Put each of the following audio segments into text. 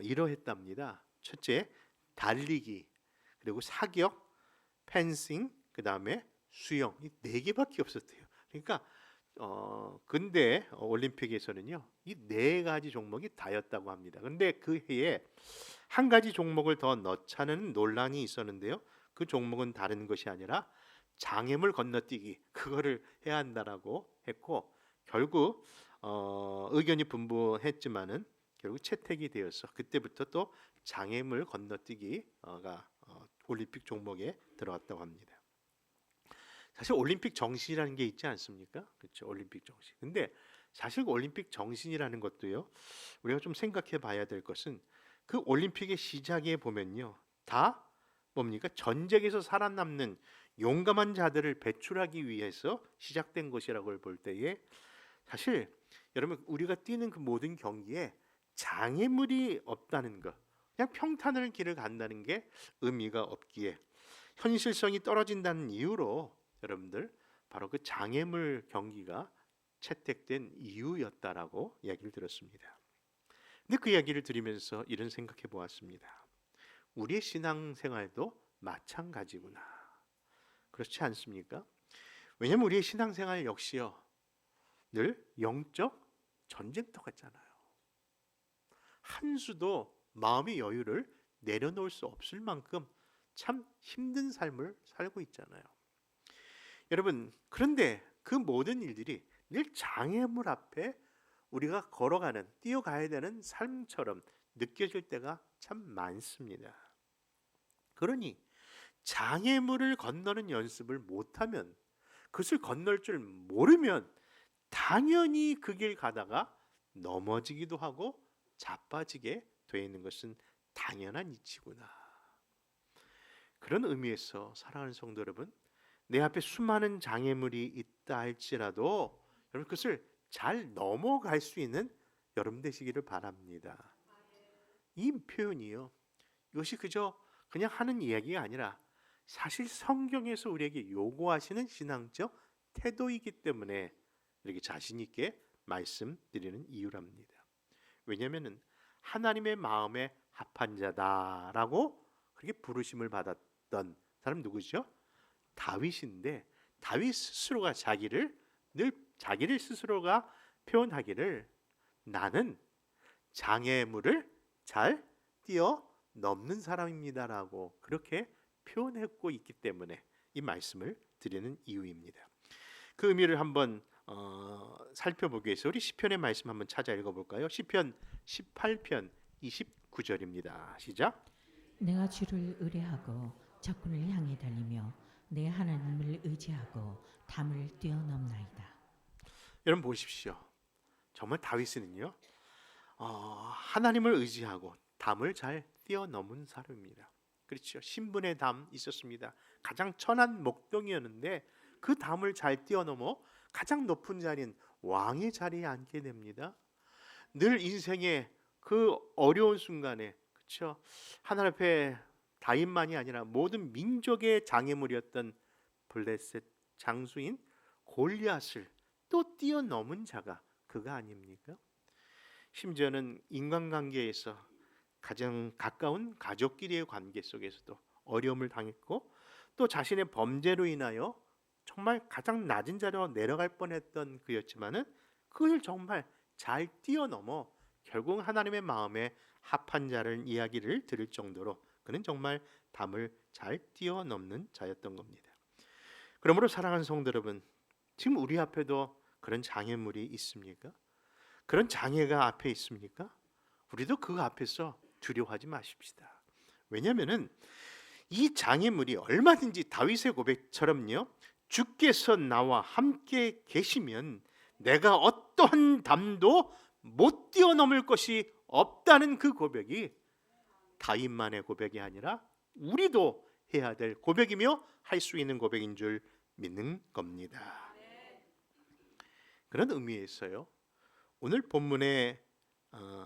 이러했답니다. 첫째, 달리기, 그리고 사격, 펜싱, 그 다음에 수영, 이 네 개밖에 없었대요. 그러니까 근대 올림픽에서는요, 이 네 가지 종목이 다였다고 합니다. 근데 그 해에 한 가지 종목을 더 넣자는 논란이 있었는데요. 그 종목은 다른 것이 아니라 장애물 건너뛰기, 그거를 해야 한다라고 했고, 결국 의견이 분분했지만은 결국 채택이 되어서 그때부터 또 장애물 건너뛰기가 올림픽 종목에 들어갔다고 합니다. 사실 올림픽 정신이라는 게 있지 않습니까? 그렇죠, 올림픽 정신. 근데 사실 올림픽 정신이라는 것도요, 우리가 좀 생각해 봐야 될 것은 그 올림픽의 시작에 보면요, 다 뭡니까? 전쟁에서 살아남는 용감한 자들을 배출하기 위해서 시작된 것이라고 볼 때에, 사실 여러분, 우리가 뛰는 그 모든 경기에 장애물이 없다는 것, 그냥 평탄한 길을 간다는 게 의미가 없기에 현실성이 떨어진다는 이유로 여러분들, 바로 그 장애물 경기가 채택된 이유였다라고 이야기를 들었습니다. 근데 그 이야기를 들으면서 이런 생각해 보았습니다. 우리의 신앙생활도 마찬가지구나. 그렇지 않습니까? 왜냐하면 우리의 신앙생활 역시요, 늘 영적 전쟁터 같잖아요. 한 수도 마음의 여유를 내려놓을 수 없을 만큼 참 힘든 삶을 살고 있잖아요. 여러분, 그런데 그 모든 일들이 늘 장애물 앞에 우리가 걸어가는, 뛰어가야 되는 삶처럼 느껴질 때가 참 많습니다. 그러니 장애물을 건너는 연습을 못하면, 그것을 건널 줄 모르면 당연히 그 길 가다가 넘어지기도 하고 자빠지게 되어 있는 것은 당연한 이치구나. 그런 의미에서 사랑하는 성도 여러분, 내 앞에 수많은 장애물이 있다 할지라도 여러분, 그것을 잘 넘어갈 수 있는 여러분 되시기를 바랍니다. 이 표현이요, 이것이 그냥 하는 이야기가 아니라 사실 성경에서 우리에게 요구하시는 신앙적 태도이기 때문에 이렇게 자신 있게 말씀드리는 이유랍니다. 왜냐하면 하나님의 마음에 합한 자다라고 그렇게 부르심을 받았던 사람 누구죠? 다윗인데, 다윗 스스로가 자기를 스스로가 표현하기를, 나는 장애물을 잘 뛰어넘는 사람입니다라고 그렇게 표현했고 있기 때문에 이 말씀을 드리는 이유입니다. 그 의미를 한번 살펴보기 위해서 우리 시편의 말씀 한번 찾아 읽어볼까요? 시편 18편 29절입니다. 시작. 내가 주를 의뢰하고 적군을 향해 달리며 내 하나님을 의지하고 담을 뛰어넘나이다. 여러분 보십시오. 정말 다윗은요, 하나님을 의지하고 담을 잘 뛰어넘은 사람입니다. 그렇죠. 신분의 담 있었습니다. 가장 천한 목동이었는데 그 담을 잘 뛰어넘어 가장 높은 자리인 왕의 자리에 앉게 됩니다. 늘 인생의 그 어려운 순간에, 그렇죠, 하나님 앞에 다윗만이 아니라 모든 민족의 장애물이었던 블레셋 장수인 골리앗을 또 뛰어넘은 자가 그가 아닙니까? 심지어는 인간관계에서 가장 가까운 가족끼리의 관계 속에서도 어려움을 당했고, 또 자신의 범죄로 인하여 정말 가장 낮은 자리로 내려갈 뻔했던 그였지만은 그걸 정말 잘 뛰어넘어 결국 하나님의 마음에 합한 자를 이야기를 들을 정도로 그는 정말 담을 잘 뛰어넘는 자였던 겁니다. 그러므로 사랑하는 성도 여러분, 지금 우리 앞에도 그런 장애물이 있습니까? 그런 장애가 앞에 있습니까? 우리도 그 앞에서 두려워하지 마십시다. 왜냐하면은 이 장애물이 얼마든지 다윗의 고백처럼요, 주께서 나와 함께 계시면 내가 어떠한 담도 못 뛰어넘을 것이 없다는 그 고백이 다윗만의 고백이 아니라 우리도 해야 될 고백이며 할 수 있는 고백인 줄 믿는 겁니다. 그런 의미에서요, 오늘 본문의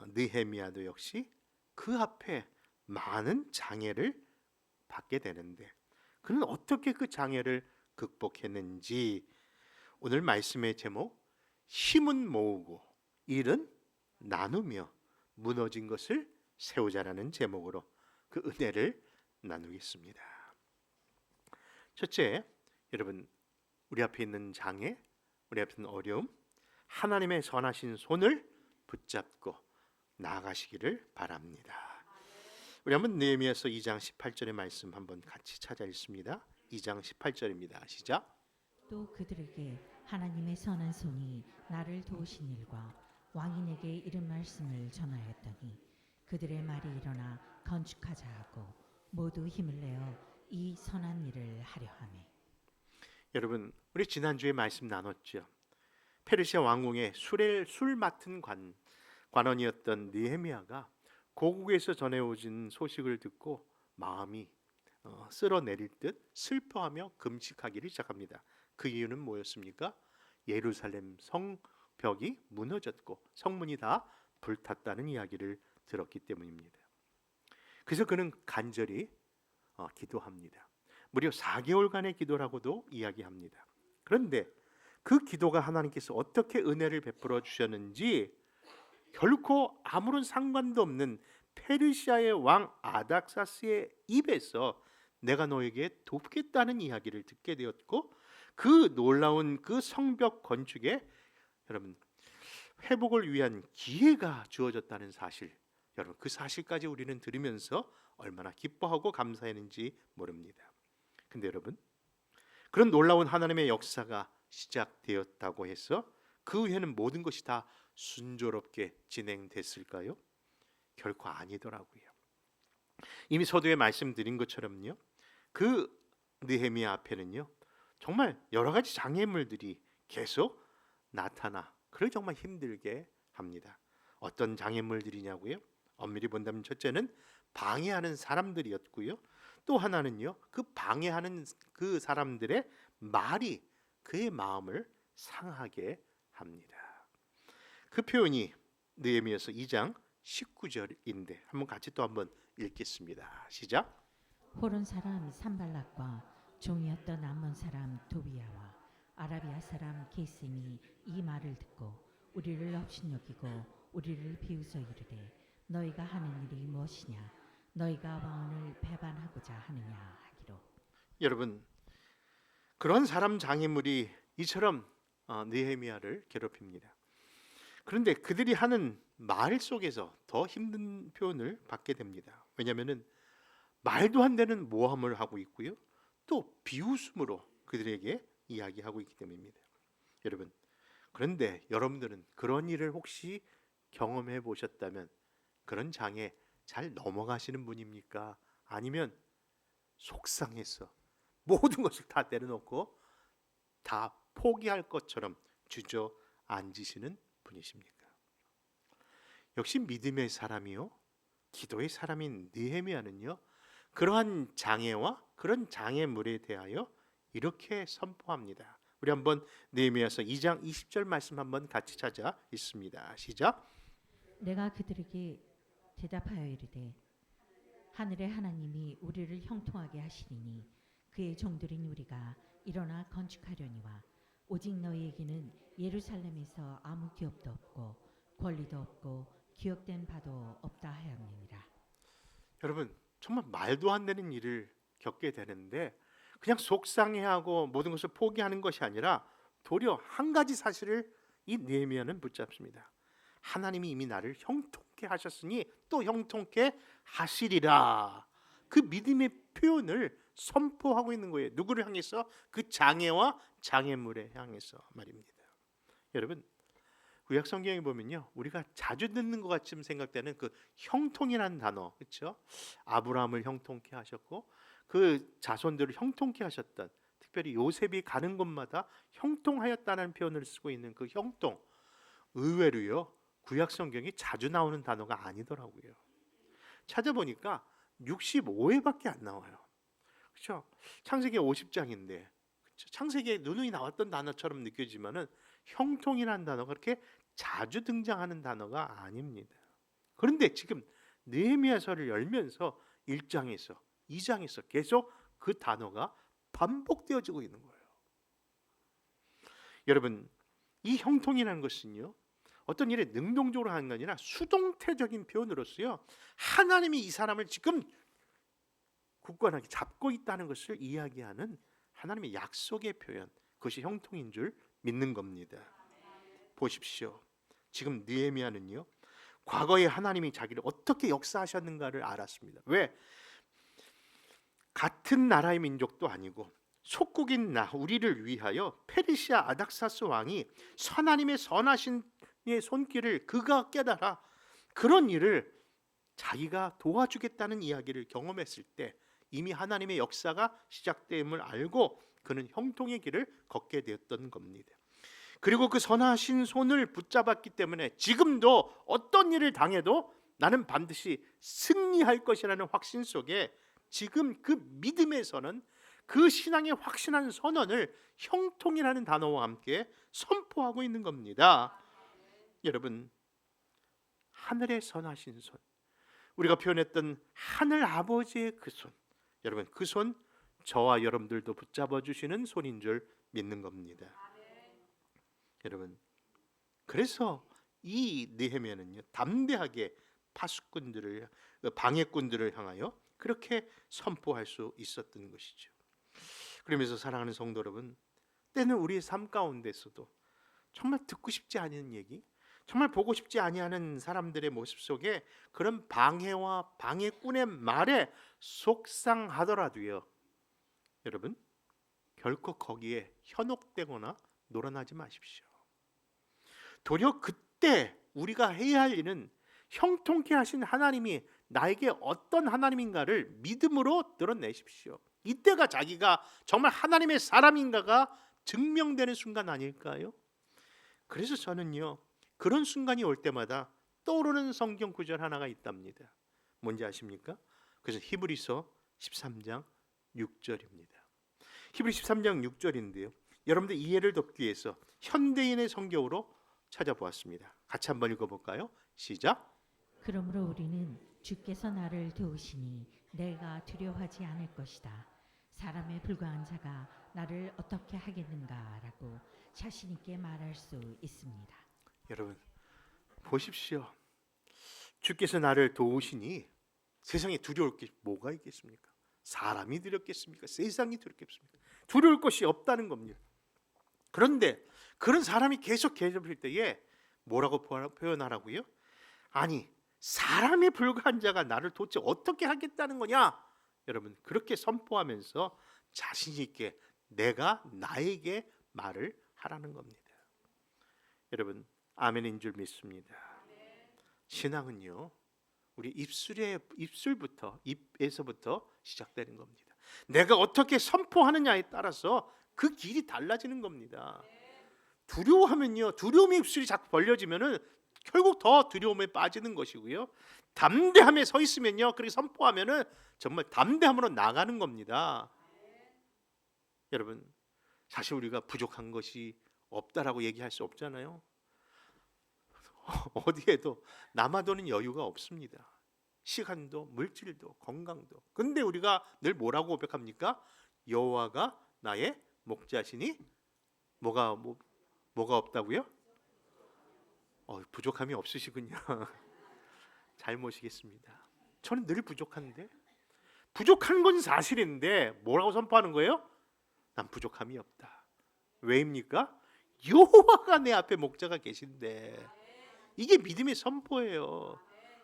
느헤미야도 역시 그 앞에 많은 장애를 받게 되는데, 그는 어떻게 그 장애를 극복했는지 오늘 말씀의 제목, 힘은 모으고 일은 나누며 무너진 것을 세우자라는 제목으로 그 은혜를 나누겠습니다. 첫째, 여러분, 우리 앞에 있는 장애, 우리 앞에 있는 어려움, 하나님의 선하신 손을 붙잡고 나아가시기를 바랍니다. 우리 한번 느헤미야서 2장 18절의 말씀 한번 같이 찾아 읽습니다. 2장 18절입니다. 시작. 또 그들에게 하나님의 선한 손이 나를 도우신 일과 왕이 내게 이른 말씀을 전하였더니 그들의 말이 일어나 건축하자 하고 모두 힘을 내어 이 선한 일을 하려 하매. 여러분, 우리 지난주에 말씀 나눴죠. 페르시아 왕궁의 술 맡은 관원이었던 느헤미야가 고국에서 전해오진 소식을 듣고 마음이 쓸어내릴 듯 슬퍼하며 금식하기를 시작합니다. 그 이유는 뭐였습니까? 예루살렘 성벽이 무너졌고 성문이 다 불탔다는 이야기를 들었기 때문입니다. 그래서 그는 간절히 기도합니다. 무려 4개월간의 기도라고도 이야기합니다. 그런데 그 기도가 하나님께서 어떻게 은혜를 베풀어 주셨는지 결코 아무런 상관도 없는 페르시아의 왕 아닥사스의 입에서 내가 너에게 돕겠다는 이야기를 듣게 되었고, 그 놀라운 그 성벽 건축에 여러분 회복을 위한 기회가 주어졌다는 사실, 여러분 그 사실까지 우리는 들으면서 얼마나 기뻐하고 감사했는지 모릅니다. 근데 여러분, 그런 놀라운 하나님의 역사가 시작되었다고 해서 그 후에는 모든 것이 다 순조롭게 진행됐을까요? 결코 아니더라고요. 이미 서두에 말씀드린 것처럼요, 그 느헤미야 앞에는요 정말 여러 가지 장애물들이 계속 나타나 그를 정말 힘들게 합니다. 어떤 장애물들이냐고요? 엄밀히 본다면 첫째는 방해하는 사람들이었고요, 또 하나는요 그 방해하는 그 사람들의 말이 그의 마음을 상하게 합니다. 그 표현이 느헤미야서 2장 19절인데 한번 같이 또 한번 읽겠습니다. 시작. 호론 사람 산발락과 종이었던 암몬 사람 도비야와 아라비아 사람 게셈이 이 말을 듣고 우리를 업신여기고 우리를 비웃어 이르되 너희가 하는 일이 무엇이냐, 너희가 왕을 배반하고자 하느냐 하기로. 여러분, 그런 사람 장애물이 이처럼 느헤미야를 괴롭힙니다. 그런데 그들이 하는 말 속에서 더 힘든 표현을 받게 됩니다. 왜냐하면 말도 안 되는 모함을 하고 있고요, 또 비웃음으로 그들에게 이야기하고 있기 때문입니다. 여러분, 그런데 여러분들은 그런 일을 혹시 경험해 보셨다면 그런 장애 잘 넘어가시는 분입니까? 아니면 속상해서 모든 것을 다 내려놓고 다 포기할 것처럼 주저앉으시는 분이십니까? 역시 믿음의 사람이요 기도의 사람인 느헤미야는요 그러한 장애와 그런 장애물에 대하여 이렇게 선포합니다. 우리 한번 느헤미야서 2장 20절 말씀 한번 같이 찾아 있습니다. 시작. 내가 그들에게 대답하여 이르되 하늘의 하나님이 우리를 형통하게 하시리니 그의 종들인 우리가 일어나 건축하려니와 오직 너희에게는 예루살렘에서 아무 기업도 없고 권리도 없고 기억된 바도 없다 하였느니라. 여러분, 정말 말도 안 되는 일을 겪게 되는데 그냥 속상해하고 모든 것을 포기하는 것이 아니라 도리어 한 가지 사실을 이 느헤미야는 붙잡습니다. 하나님이 이미 나를 형통케 하셨으니 또 형통케 하시리라. 그 믿음의 표현을 선포하고 있는 거예요. 누구를 향해서? 그 장애와 장애물에 향해서 말입니다. 여러분, 구약 성경에 보면요, 우리가 자주 듣는 것 같이 생각되는 그 형통이라는 단어, 그렇죠? 아브라함을 형통케 하셨고 그 자손들을 형통케 하셨던, 특별히 요셉이 가는 곳마다 형통하였다는 표현을 쓰고 있는 그 형통, 의외로요 구약 성경이 자주 나오는 단어가 아니더라고요. 찾아보니까 65회밖에 안 나와요. 그렇죠? 창세기 50장인데 창세기에 누누이 나왔던 단어처럼 느껴지만은 형통이라는 단어가 그렇게 자주 등장하는 단어가 아닙니다. 그런데 지금 느헤미야서를 열면서 1장에서 2장에서 계속 그 단어가 반복되어지고 있는 거예요. 여러분, 이 형통이라는 것은요 어떤 일에 능동적으로 하는 게 아니라 수동태적인 표현으로서요, 하나님이 이 사람을 지금 굳건하게 잡고 있다는 것을 이야기하는 하나님의 약속의 표현, 그것이 형통인 줄 믿는 겁니다. 보십시오. 지금 느헤미야는요, 과거에 하나님이 자기를 어떻게 역사하셨는가를 알았습니다. 왜? 같은 나라의 민족도 아니고 속국인 우리를 위하여 페르시아 아닥사스 왕이 선하님의 선하신 의 손길을 그가 깨달아 그런 일을 자기가 도와주겠다는 이야기를 경험했을 때 이미 하나님의 역사가 시작됨을 알고 그는 형통의 길을 걷게 되었던 겁니다. 그리고 그 선하신 손을 붙잡았기 때문에 지금도 어떤 일을 당해도 나는 반드시 승리할 것이라는 확신 속에 지금 그 믿음에서는 그 신앙의 확신한 선언을 형통이라는 단어와 함께 선포하고 있는 겁니다. 여러분, 하늘의 선하신 손, 우리가 표현했던 하늘 아버지의 그 손, 여러분 그 손 저와 여러분들도 붙잡아 주시는 손인 줄 믿는 겁니다. 여러분, 그래서 이 느헤미야는요, 담대하게 파수꾼들을, 방해꾼들을 향하여 그렇게 선포할 수 있었던 것이죠. 그러면서 사랑하는 성도 여러분, 때는 우리의 삶 가운데서도 정말 듣고 싶지 않은 얘기, 정말 보고 싶지 아니하는 사람들의 모습 속에 그런 방해와 방해꾼의 말에 속상하더라도요, 여러분 결코 거기에 현혹되거나 놀아나지 마십시오. 도리어 그때 우리가 해야 할 일은 형통케 하신 하나님이 나에게 어떤 하나님인가를 믿음으로 드러내십시오. 이때가 자기가 정말 하나님의 사람인가가 증명되는 순간 아닐까요? 그래서 저는요, 그런 순간이 올 때마다 떠오르는 성경 구절 하나가 있답니다. 뭔지 아십니까? 그래서 히브리서 13장 6절입니다. 히브리 13장 6절인데요, 여러분들 이해를 돕기 위해서 현대인의 성경으로 찾아보았습니다. 같이 한번 읽어볼까요? 시작. 그러므로 우리는 주께서 나를 도우시니 내가 두려워하지 않을 것이다. 사람에 불과한 자가 나를 어떻게 하겠는가라고 자신 있게 말할 수 있습니다. 여러분 보십시오. 주께서 나를 도우시니 세상에 두려울 게 뭐가 있겠습니까? 사람이 두렵겠습니까? 세상이 두렵겠습니까? 두려울 것이 없다는 겁니다. 그런데 그런 사람이 계속 괴롭힐 때에 뭐라고 표현하라고요? 아니, 사람에 불과한 자가 나를 도대체 어떻게 하겠다는 거냐? 여러분 그렇게 선포하면서 자신 있게 내가 나에게 말을 하라는 겁니다. 여러분 아멘인 줄 믿습니다. 신앙은요, 우리 입에서부터 시작되는 겁니다. 내가 어떻게 선포하느냐에 따라서 그 길이 달라지는 겁니다. 두려워하면요, 두려움의 입술이 자꾸 벌려지면은 결국 더 두려움에 빠지는 것이고요. 담대함에 서 있으면요, 그렇게 선포하면은 정말 담대함으로 나가는 겁니다. 여러분 사실 우리가 부족한 것이 없다라고 얘기할 수 없잖아요. 어디에도 남아도는 여유가 없습니다. 시간도 물질도 건강도. 근데 우리가 늘 뭐라고 고백합니까? 여호와가 나의 목자시니 뭐가 없다고요? 부족함이 없으시군요. 잘 모시겠습니다. 저는 늘 부족한데, 부족한 건 사실인데 뭐라고 선포하는 거예요? 난 부족함이 없다. 왜입니까? 여호와가 내 앞에 목자가 계신데. 이게 믿음의 선포예요.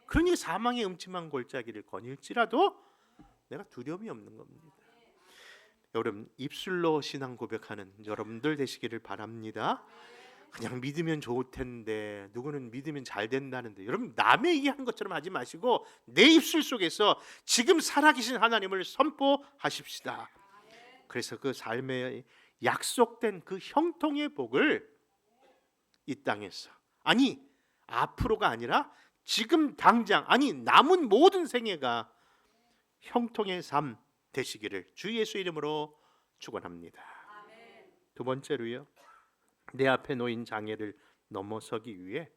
그러니 사망의 음침한 골짜기를 거닐지라도 내가 두려움이 없는 겁니다. 여러분 입술로 신앙 고백하는 여러분들 되시기를 바랍니다. 그냥 믿으면 좋을 텐데, 누구는 믿으면 잘 된다는데, 여러분 남의 얘기하는 것처럼 하지 마시고 내 입술 속에서 지금 살아계신 하나님을 선포하십시다. 그래서 그 삶에 약속된 그 형통의 복을 이 땅에서, 아니 앞으로가 아니라 지금 당장, 아니 남은 모든 생애가 형통의 삶 되시기를 주 예수 이름으로 축원합니다. 두 번째로요, 내 앞에 놓인 장애를 넘어서기 위해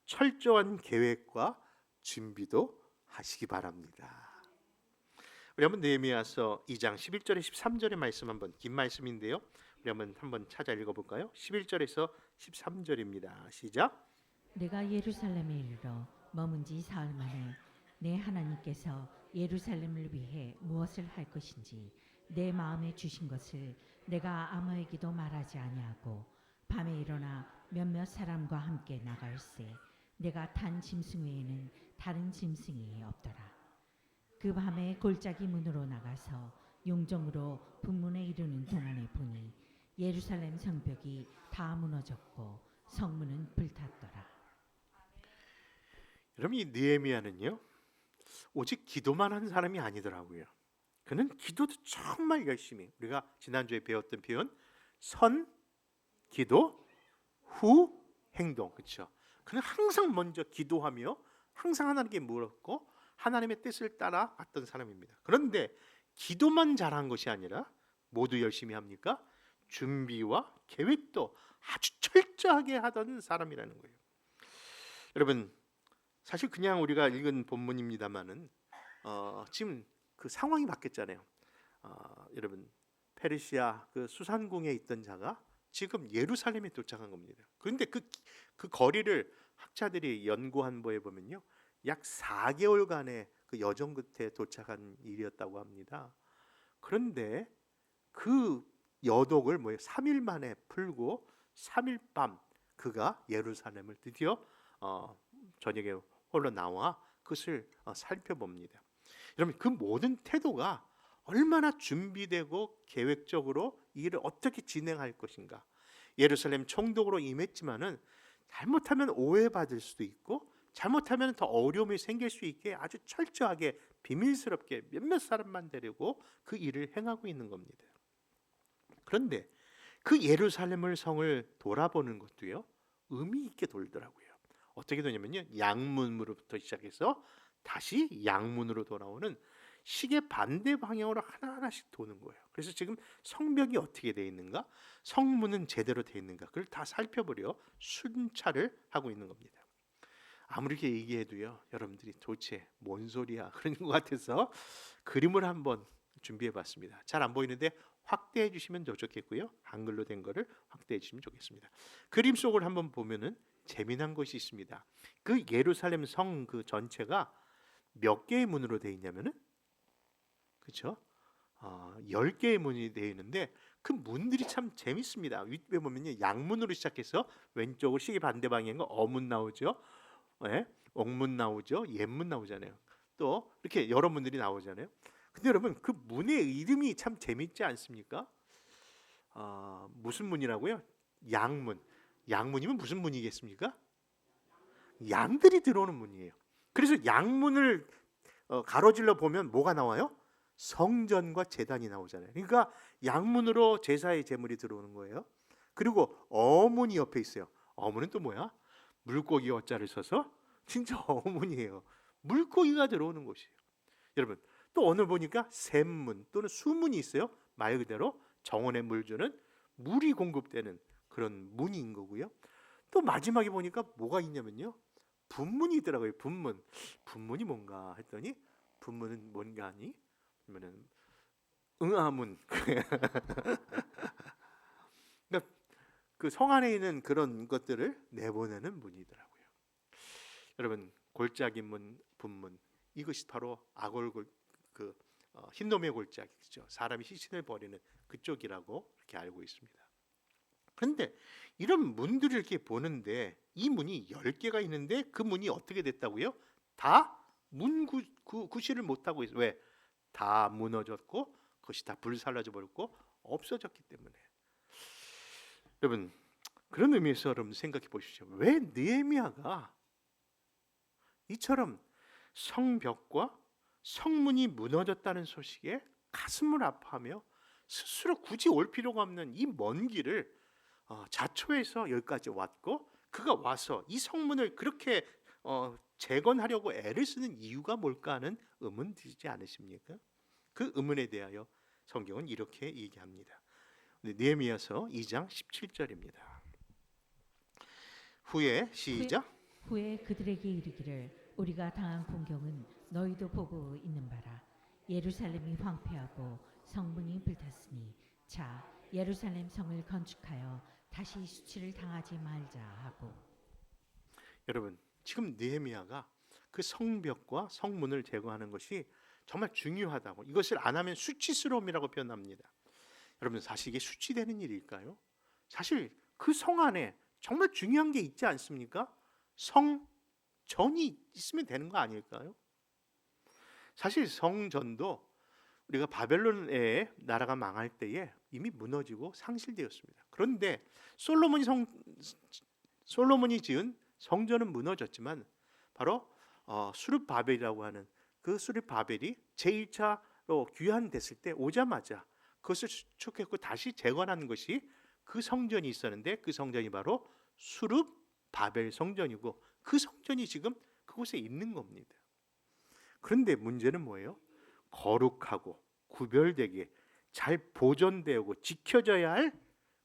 철저한 계획과 준비도 하시기 바랍니다. 우리 한번 느헤미야서 2장 11절에 13절의 말씀, 한번 긴 말씀인데요, 우리 한번 찾아 읽어볼까요? 11절에서 13절입니다. 시작. 내가 예루살렘에 이르러 머문 지 사흘 만에 내 하나님께서 예루살렘을 위해 무엇을 할 것인지 내 마음에 주신 것을 내가 아무에게도 말하지 아니하고 밤에 일어나 몇몇 사람과 함께 나갈새 내가 탄 짐승 외에는 다른 짐승이 없더라. 그 밤에 골짜기 문으로 나가서 용정으로 분문에 이르는 동안에 보니 예루살렘 성벽이 다 무너졌고 성문은 불탔더라. 여러분 이 느헤미야는요 오직 기도만 한 사람이 아니더라고요. 그는 기도도 정말 열심히 우리가 지난주에 배웠던 표현 선 기도 후 행동 그렇죠. 그는 항상 먼저 기도하며 항상 하나님께 물었고 하나님의 뜻을 따라갔던 사람입니다. 그런데 기도만 잘한 것이 아니라 모두 열심히 합니까? 준비와 계획도 아주 철저하게 하던 사람이라는 거예요. 여러분 사실 그냥 우리가 읽은 본문입니다만은 지금 그 상황이 바뀌었잖아요. 여러분 페르시아 그 수산궁에 있던 자가 지금 예루살렘에 도착한 겁니다. 그런데 그 거리를 학자들이 연구한 바에 보면요, 약 4개월간의 그 여정 끝에 도착한 일이었다고 합니다. 그런데 그 여독을 3일 만에 풀고 3일 밤 그가 예루살렘을 드디어 저녁에 홀로 나와 그것을 살펴봅니다. 여러분 그 모든 태도가 얼마나 준비되고 계획적으로 이 일을 어떻게 진행할 것인가. 예루살렘 총독으로 임했지만은 잘못하면 오해받을 수도 있고 잘못하면 더 어려움이 생길 수 있게 아주 철저하게 비밀스럽게 몇몇 사람만 데리고 그 일을 행하고 있는 겁니다. 그런데 그 예루살렘을 성을 돌아보는 것도요 의미 있게 돌더라고요. 어떻게 되냐면요 양문으로부터 시작해서 다시 양문으로 돌아오는 시계 반대 방향으로 하나하나씩 도는 거예요. 그래서 지금 성벽이 어떻게 되어 있는가, 성문은 제대로 되어 있는가, 그걸 다 살펴보려 순찰을 하고 있는 겁니다. 아무리 이렇게 얘기해도요, 여러분들이 도대체 뭔 소리야 그런 것 같아서 그림을 한번 준비해봤습니다. 잘 안 보이는데 확대해 주시면 더 좋겠고요. 한글로 된 거를 확대해 주시면 좋겠습니다. 그림 속을 한번 보면은 재미난 것이 있습니다. 그 예루살렘 성 그 전체가 몇 개의 문으로 되어 있냐면은 그렇죠? 10개의 문이 되어 있는데 그 문들이 참 재밌습니다. 윗에 보면요 양문으로 시작해서 왼쪽으로 시계 반대 방향은 어문 나오죠. 예? 옥문 나오죠. 옛문 나오잖아요. 또 이렇게 여러 문들이 나오잖아요. 근데 여러분 그 문의 이름이 참 재밌지 않습니까? 무슨 문이라고요? 양문. 양문이면 무슨 문이겠습니까? 양들이 들어오는 문이에요. 그래서 양문을 가로질러 보면 뭐가 나와요? 성전과 제단이 나오잖아요. 그러니까 양문으로 제사의 제물이 들어오는 거예요. 그리고 어문이 옆에 있어요. 어문은 또 뭐야? 물고기 어자를 써서 진짜 어문이에요. 물고기가 들어오는 곳이에요. 여러분 또 오늘 보니까 샘문 또는 수문이 있어요. 말 그대로 정원에 물 주는 물이 공급되는 그런 문인 거고요. 또 마지막에 보니까 뭐가 있냐면요. 분문이 있더라고요. 분문. 분문이 뭔가 했더니 분문은 뭔가 하니? 그러면은 응아문. 그러니까 그 성 안에 있는 그런 것들을 내보내는 문이더라고요. 여러분 골짜기 문, 분문 이것이 바로 악월골 그 흰놈의 골짜기죠. 사람이 시신을 버리는 그쪽이라고 이렇게 알고 있습니다. 그런데 이런 문들을 이렇게 보는데 이 문이 10개가 있는데 그 문이 어떻게 됐다고요? 다 문 구실을 못하고 있어요. 왜? 다 무너졌고 그것이 다 불살라져 버렸고 없어졌기 때문에. 여러분 그런 의미에서 여러분 생각해 보십시오. 왜 느헤미야가 이처럼 성벽과 성문이 무너졌다는 소식에 가슴을 아파하며 스스로 굳이 올 필요가 없는 이 먼 길을 자초해서 여기까지 왔고 그가 와서 이 성문을 그렇게 재건하려고 애를 쓰는 이유가 뭘까 하는 의문 드시지 않으십니까? 그 의문에 대하여 성경은 이렇게 얘기합니다. 느헤미야서 2장 17절입니다. 후에 시작. 후에 그들에게 이르기를 우리가 당한 공경은 너희도 보고 있는 바라. 예루살렘이 황폐하고 성문이 불탔으니 자 예루살렘 성을 건축하여 다시 수치를 당하지 말자 하고. 여러분, 지금 느헤미야가 그 성벽과 성문을 제거하는 것이 정말 중요하다고, 이것을 안 하면 수치스러움이라고 표현합니다. 여러분, 사실 이게 수치되는 일일까요? 사실 그 성 안에 정말 중요한 게 있지 않습니까? 성전이 있으면 되는 거 아닐까요? 사실 성전도 우리가 바벨론의 나라가 망할 때에 이미 무너지고 상실되었습니다. 그런데 솔로몬이 지은 성전은 무너졌지만 바로 수르바벨이라고 하는 그 수르바벨이 제1차로 귀환됐을 때 오자마자 그것을 수축했고 다시 재건한 것이 그 성전이 있었는데, 그 성전이 바로 수르바벨 성전이고, 그 성전이 지금 그곳에 있는 겁니다. 그런데 문제는 뭐예요? 거룩하고 구별되게 잘 보존되고 지켜져야 할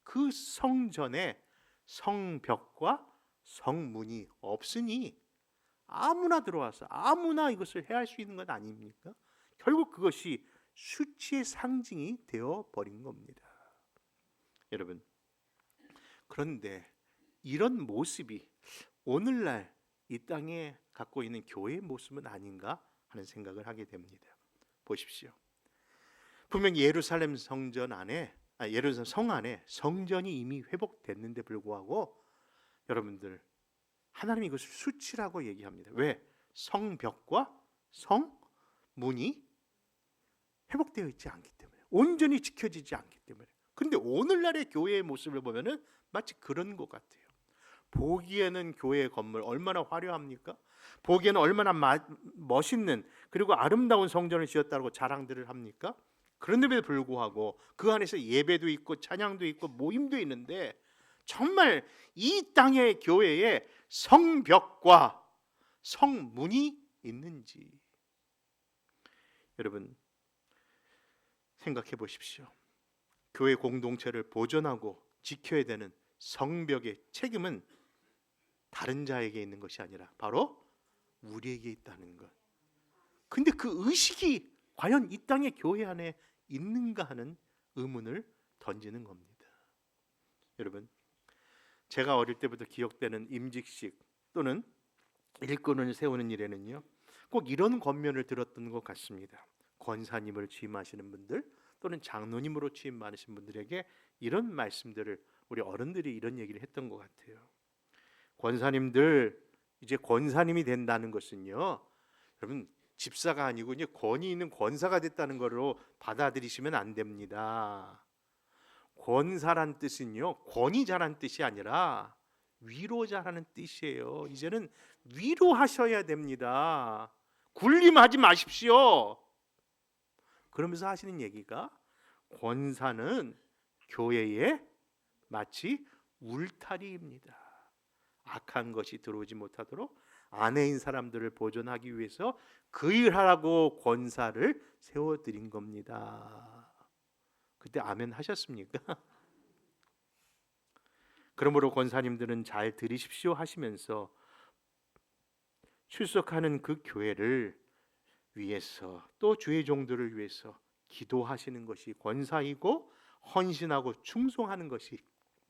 그 성전에 성벽과 성문이 없으니 아무나 들어와서 아무나 이것을 해할 수 있는 것 아닙니까? 결국 그것이 수치의 상징이 되어 버린 겁니다. 여러분, 그런데 이런 모습이 오늘날 이 땅에 갖고 있는 교회의 모습은 아닌가 하는 생각을 하게 됩니다. 보십시오. 분명 예루살렘 성전 안에, 예루살렘 성 안에 성전이 이미 회복됐는데 불구하고 여러분들, 하나님이 이것을 수치라고 얘기합니다. 왜? 성벽과 성문이 회복되어 있지 않기 때문에, 온전히 지켜지지 않기 때문에. 근데 오늘날의 교회의 모습을 보면은 마치 그런 것 같아요. 보기에는 교회 건물 얼마나 화려합니까? 보기에는 얼마나 멋있는 그리고 아름다운 성전을 지었다고 자랑들을 합니까? 그런데도 불구하고 그 안에서 예배도 있고 찬양도 있고 모임도 있는데, 정말 이 땅의 교회에 성벽과 성문이 있는지 여러분 생각해 보십시오. 교회 공동체를 보존하고 지켜야 되는 성벽의 책임은 다른 자에게 있는 것이 아니라 바로 우리에게 있다는 것. 근데 그 의식이 과연 이 땅의 교회 안에 있는가 하는 의문을 던지는 겁니다. 여러분, 제가 어릴 때부터 기억되는 임직식 또는 일꾼을 세우는 일에는요, 꼭 이런 권면을 들었던 것 같습니다. 권사님을 취임하시는 분들 또는 장로님으로 취임 많으신 분들에게 이런 말씀들을, 우리 어른들이 이런 얘기를 했던 것 같아요. 권사님들, 이제 권사님이 된다는 것은요, 여러분 집사가 아니고 이제 권위 있는 권사가 됐다는 거로 받아들이시면 안 됩니다. 권사란 뜻은요, 권위자란 뜻이 아니라 위로자라는 뜻이에요. 이제는 위로하셔야 됩니다. 군림하지 마십시오. 그러면서 하시는 얘기가, 권사는 교회에 마치 울타리입니다. 악한 것이 들어오지 못하도록 아내인 사람들을 보존하기 위해서 그 일하라고 권사를 세워드린 겁니다. 그때 아멘 하셨습니까? 그러므로 권사님들은 잘 들으십시오 하시면서 출석하는 그 교회를 위해서 또 주의 종들을 위해서 기도하시는 것이 권사이고, 헌신하고 충성하는 것이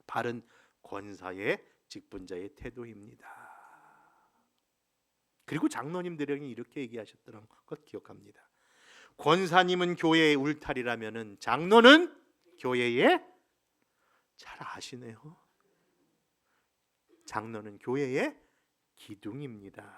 바른 권사의 직분자의 태도입니다. 그리고 장로님들에게 이렇게 얘기하셨던 것 기억합니다. 권사님은 교회의 울타리라면은 장로는 교회의, 잘 아시네요, 장로는 교회의 기둥입니다.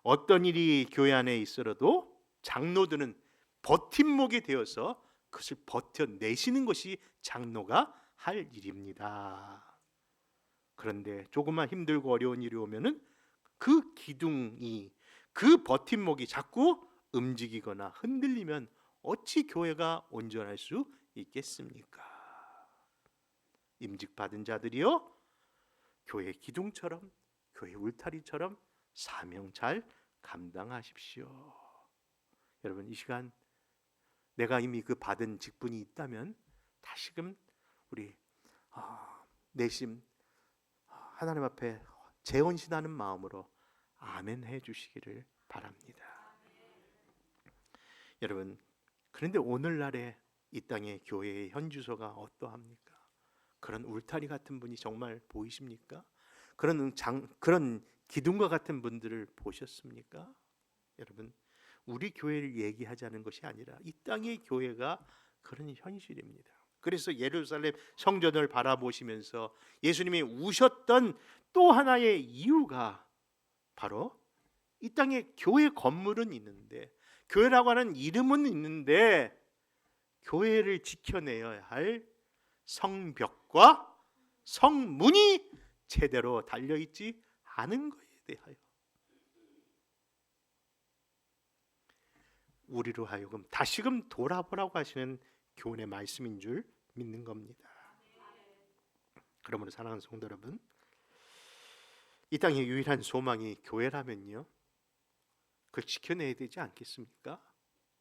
어떤 일이 교회 안에 있어도 장로들은 버팀목이 되어서 그것을 버텨내시는 것이 장로가 할 일입니다. 그런데 조금만 힘들고 어려운 일이 오면은 그 기둥이, 그 버팀목이 자꾸 움직이거나 흔들리면 어찌 교회가 온전할 수 있겠습니까? 임직받은 자들이요, 교회 기둥처럼, 교회 울타리처럼 사명 잘 감당하십시오. 여러분, 이 시간 내가 이미 그 받은 직분이 있다면 다시금 우리 내심 하나님 앞에 재헌신하는 마음으로 아멘 해주시기를 바랍니다. 여러분, 그런데 오늘날의 이 땅의 교회의 현주소가 어떠합니까? 그런 울타리 같은 분이 정말 보이십니까? 그런 기둥과 같은 분들을 보셨습니까? 여러분, 우리 교회를 얘기하자는 것이 아니라 이 땅의 교회가 그런 현실입니다. 그래서 예루살렘 성전을 바라보시면서 예수님이 우셨던 또 하나의 이유가 바로 이 땅에 교회 건물은 있는데, 교회라고 하는 이름은 있는데 교회를 지켜내야 할 성벽과 성문이 제대로 달려있지 않은 것에 대하여 우리로 하여금 다시금 돌아보라고 하시는 교훈의 말씀인 줄 믿는 겁니다. 그러므로 사랑하는 성도 여러분, 이 땅의 유일한 소망이 교회라면요, 그걸 지켜내야 되지 않겠습니까?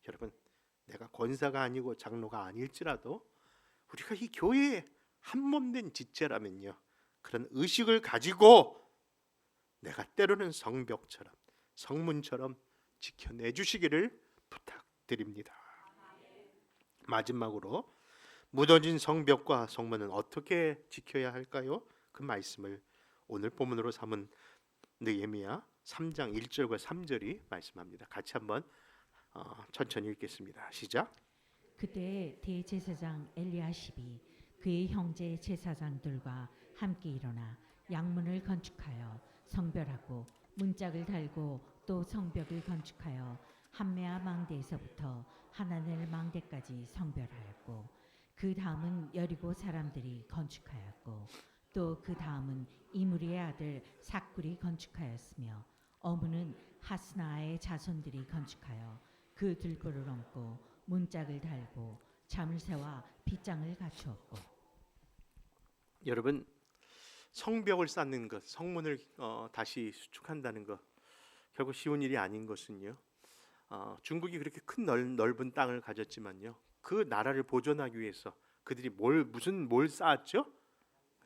여러분, 내가 권사가 아니고 장로가 아닐지라도 우리가 이 교회에 한몸된 지체라면요, 그런 의식을 가지고 내가 때로는 성벽처럼 성문처럼 지켜내 주시기를 부탁드립니다. 마지막으로 무너진 성벽과 성문은 어떻게 지켜야 할까요? 그 말씀을 오늘 본문으로 삼은 느헤미야 3장 1절과 3절이 말씀합니다. 같이 한번 천천히 읽겠습니다. 시작. 그때 대제사장 엘리야십이 그의 형제 제사장들과 함께 일어나 양문을 건축하여 성별하고 문짝을 달고 또 성벽을 건축하여 함메아 망대에서부터 하나넬 망대까지 성별하였고, 그 다음은 여리고 사람들이 건축하였고, 또 그 다음은 이므리의 아들 삭굴이 건축하였으며, 어문은 하스나의 자손들이 건축하여 그 들보를 얹고 문짝을 달고 자물쇠와 빗장을 갖추었고. 여러분, 성벽을 쌓는 것, 성문을 다시 수축한다는 것, 결국 쉬운 일이 아닌 것은요, 중국이 그렇게 큰 넓은 땅을 가졌지만요, 그 나라를 보존하기 위해서 그들이 뭘 쌓았죠?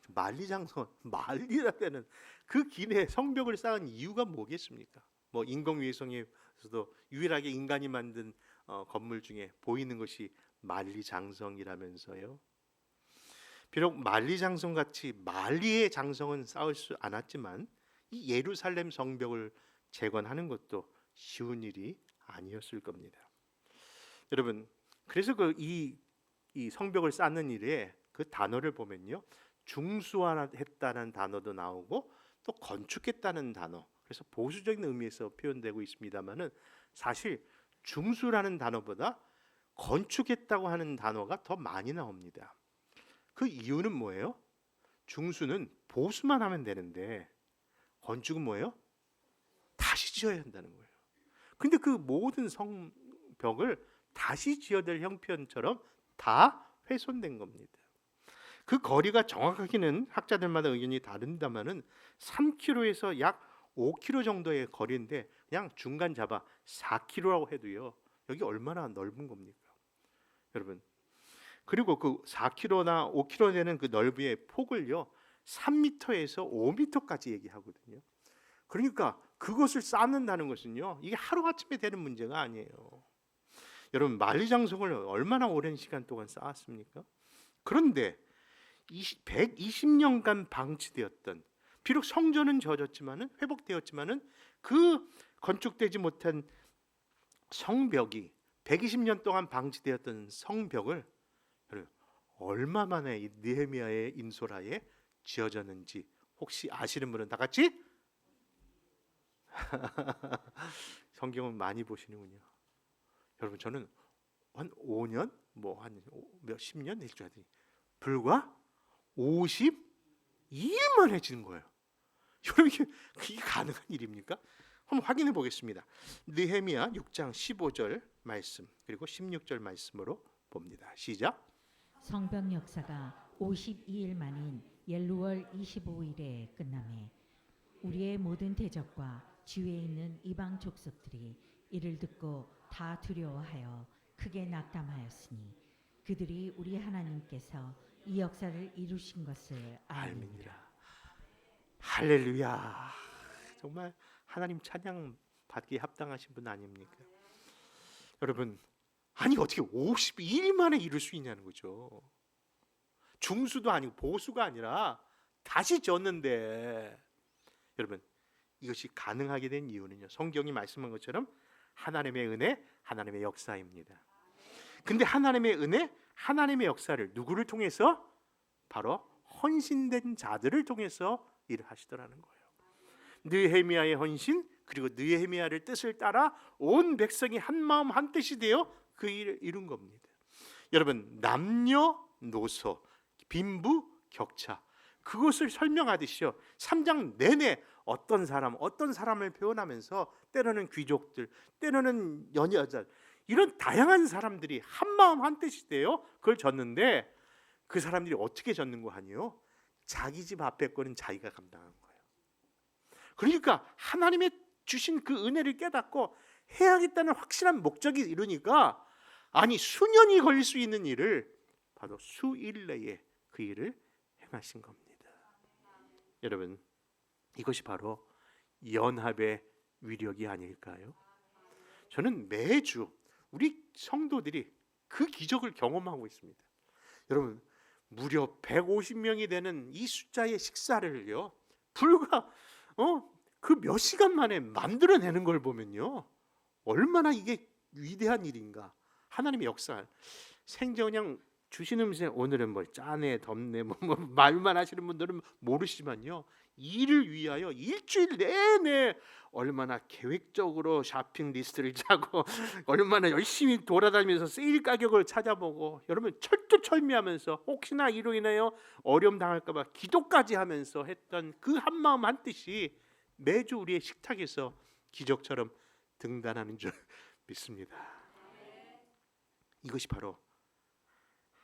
만리장성, 만리라는 그 길에 성벽을 쌓은 이유가 뭐겠습니까? 뭐 인공위성에서도 유일하게 인간이 만든 건물 중에 보이는 것이 만리장성이라면서요. 비록 만리장성 같이 만리의 장성은 쌓을 수 않았지만 이 예루살렘 성벽을 재건하는 것도 쉬운 일이 아니었을 겁니다. 여러분, 그래서 이 성벽을 쌓는 일에 그 단어를 보면요, 중수화했다는 단어도 나오고 또 건축했다는 단어, 그래서 보수적인 의미에서 표현되고 있습니다만은 사실 중수라는 단어보다 건축했다고 하는 단어가 더 많이 나옵니다. 그 이유는 뭐예요? 중수는 보수만 하면 되는데 건축은 뭐예요? 다시 지어야 한다는 거예요. 근데 그 모든 성벽을 다시 지어야 될 형편처럼 다 훼손된 겁니다. 그 거리가 정확하게는 학자들마다 의견이 다른다마는 3km에서 약 5km 정도의 거리인데 그냥 중간 잡아 4km라고 해도요, 여기 얼마나 넓은 겁니까? 여러분, 그리고 그 4km나 5km 되는 그 넓이의 폭을요 3m에서 5m까지 얘기하거든요. 그러니까 그것을 쌓는다는 것은요, 이게 하루아침에 되는 문제가 아니에요. 여러분, 만리장성을 얼마나 오랜 시간 동안 쌓았습니까? 그런데 120년간 방치되었던, 비록 성전은 젖었지만은 회복되었지만은 그 건축되지 못한 성벽이 120년 동안 방치되었던 성벽을 얼마 만에 이 느헤미야의 인솔하에 지어졌는지 혹시 아시는 분은 다 같이 성경을 많이 보시는군요. 여러분, 저는 한 5년 뭐 한 몇십 년 될 줄 알았더니 불과 52일 만에 지는 거예요. 여러분, 이게 가능한 일입니까? 한번 확인해 보겠습니다. 느헤미야 6장 15절 말씀 그리고 16절 말씀으로 봅니다. 시작. 성벽 역사가 52일 만인 엘루월 25일에 끝나매 우리의 모든 대적과 주위에 있는 이방 족속들이 이를 듣고 다 두려워하여 크게 낙담하였으니 그들이 우리 하나님께서 이 역사를 이루신 것을 알미니라. 할렐루야. 정말 하나님 찬양 받기에 합당하신 분 아닙니까? 여러분, 아니 어떻게 52일 만에 이룰 수 있냐는 거죠. 중수도 아니고 보수가 아니라 다시 졌는데 여러분, 이것이 가능하게 된 이유는요, 성경이 말씀한 것처럼 하나님의 은혜, 하나님의 역사입니다. 근데 하나님의 은혜, 하나님의 역사를 누구를 통해서? 바로 헌신된 자들을 통해서 일을 하시더라는 거예요. 느헤미야의 헌신, 그리고 느헤미야를 뜻을 따라 온 백성이 한 마음 한 뜻이 되어 그 일을 이룬 겁니다. 여러분, 남녀노소, 빈부 격차, 그것을 설명하듯이요, 3장 내내 어떤 사람을 표현하면서 때로는 귀족들, 때로는 연여자, 이런 다양한 사람들이 한 마음 한 뜻이 되어 그걸 졌는데, 그 사람들이 어떻게 졌는 거 아니에요? 자기 집 앞에 거는 자기가 감당한 거예요. 그러니까 하나님의 주신 그 은혜를 깨닫고 해야겠다는 확실한 목적이 이루니까, 아니 수년이 걸릴 수 있는 일을 바로 수일 내에 그 일을 행하신 겁니다. 여러분, 이것이 바로 연합의 위력이 아닐까요? 저는 매주 우리 성도들이 그 기적을 경험하고 있습니다. 여러분, 무려 150명이 되는 이 숫자의 식사를요, 불과 그 몇 시간 만에 만들어내는 걸 보면요, 얼마나 이게 위대한 일인가. 하나님의 역사, 생전 그냥 주신 음식, 오늘은 뭐 짜네 덥네 뭐 말만 하시는 분들은 모르시지만요, 이를 위하여 일주일 내내 얼마나 계획적으로 쇼핑 리스트를 짜고 얼마나 열심히 돌아다니면서 세일 가격을 찾아보고, 여러분 철두철미하면서 혹시나 이로 인하여 어려움 당할까 봐 기도까지 하면서 했던 그 한마음 한뜻이 매주 우리의 식탁에서 기적처럼 등단하는 줄 믿습니다. 이것이 바로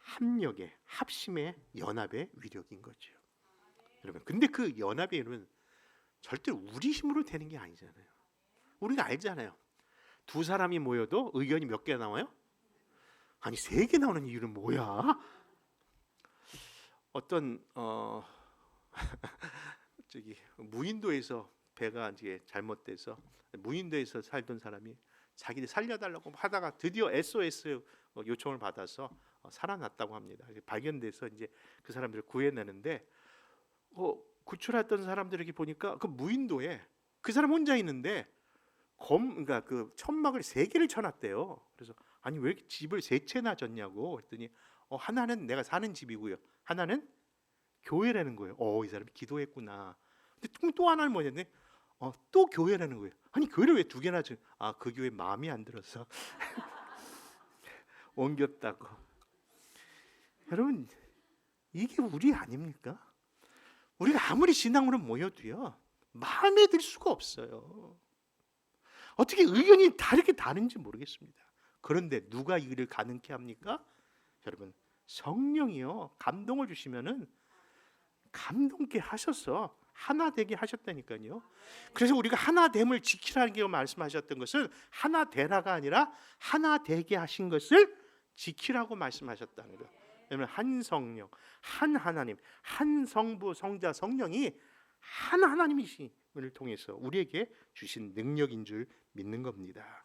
합력의, 합심의, 연합의 위력인 거죠. 여러분, 근데 그 연합의 이름은 절대 우리 힘으로 되는 게 아니잖아요. 우리가 알잖아요. 두 사람이 모여도 의견이 몇 개 나와요? 아니 3개 나오는 이유는 뭐야? 어떤 저기 무인도에서 배가 이제 잘못돼서 무인도에서 살던 사람이 자기를 살려달라고 하다가 드디어 SOS 요청을 받아서 살아났다고 합니다. 발견돼서 이제 그 사람들을 구해내는데, 구출했던 사람들에게 보니까 그 무인도에 그 사람 혼자 있는데 그러니까 그 천막을 3개를 쳐놨대요. 그래서 아니 왜 이렇게 집을 3채나 졌냐고 했더니 하나는 내가 사는 집이고요, 하나는 교회라는 거예요. 이 사람이 기도했구나. 근데 또 하나는 뭐냐면 또 교회라는 거예요. 아니 교회를 왜 2개나 줘? 그 교회 마음이 안 들어서 옮겼다고. 여러분, 이게 우리 아닙니까? 우리가 아무리 신앙으로 모여도요, 마음에 들 수가 없어요. 어떻게 의견이 다르게 다른지 모르겠습니다. 그런데 누가 이 일을 가능케 합니까? 여러분, 성령이요 감동을 주시면은 감동케 하셔서 하나 되게 하셨다니까요. 그래서 우리가 하나됨을 지키라는 게 말씀하셨던 것은 하나 되라가 아니라 하나 되게 하신 것을 지키라고 말씀하셨다는 거예요. 왜냐하면 한 성령, 한 하나님, 한 성부, 성자, 성령이 한 하나님이심을 통해서 우리에게 주신 능력인 줄 믿는 겁니다.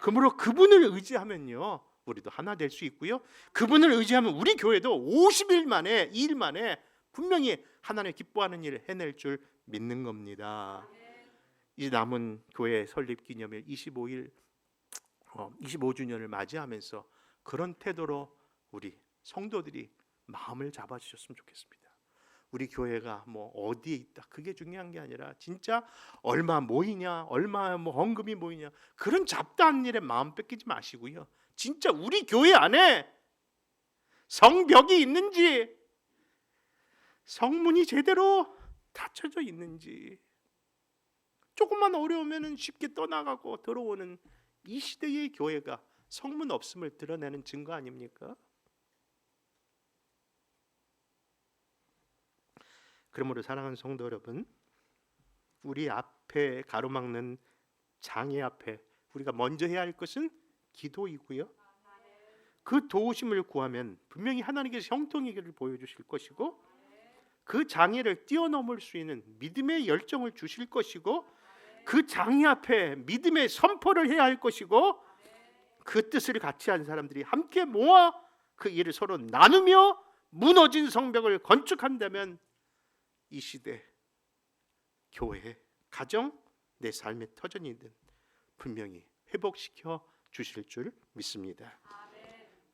그러므로 그분을 의지하면요, 우리도 하나 될 수 있고요, 그분을 의지하면 우리 교회도 50일 만에, 2일 만에 분명히 하나님 기뻐하는 일을 해낼 줄 믿는 겁니다. 이제 남은 교회 설립 기념일 25주년을 맞이하면서 그런 태도로 우리 성도들이 마음을 잡아주셨으면 좋겠습니다. 우리 교회가 뭐 어디에 있다, 그게 중요한 게 아니라 진짜 얼마 모이냐, 얼마 뭐 헌금이 모이냐, 그런 잡다한 일에 마음 뺏기지 마시고요, 진짜 우리 교회 안에 성벽이 있는지, 성문이 제대로 닫혀져 있는지, 조금만 어려우면 쉽게 떠나가고 들어오는 이 시대의 교회가 성문 없음을 드러내는 증거 아닙니까? 그러므로 사랑하는 성도 여러분, 우리 앞에 가로막는 장애 앞에 우리가 먼저 해야 할 것은 기도이고요, 그 도우심을 구하면 분명히 하나님께서 형통의 길을 보여주실 것이고, 그 장애를 뛰어넘을 수 있는 믿음의 열정을 주실 것이고, 그 장애 앞에 믿음의 선포를 해야 할 것이고, 그 뜻을 같이 한 사람들이 함께 모아 그 일을 서로 나누며 무너진 성벽을 건축한다면 이 시대 교회 가정, 내 삶의 터전이든 분명히 회복시켜 주실 줄 믿습니다.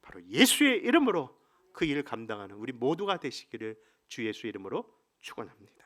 바로 예수의 이름으로 그 일을 감당하는 우리 모두가 되시기를 주 예수 이름으로 축원합니다.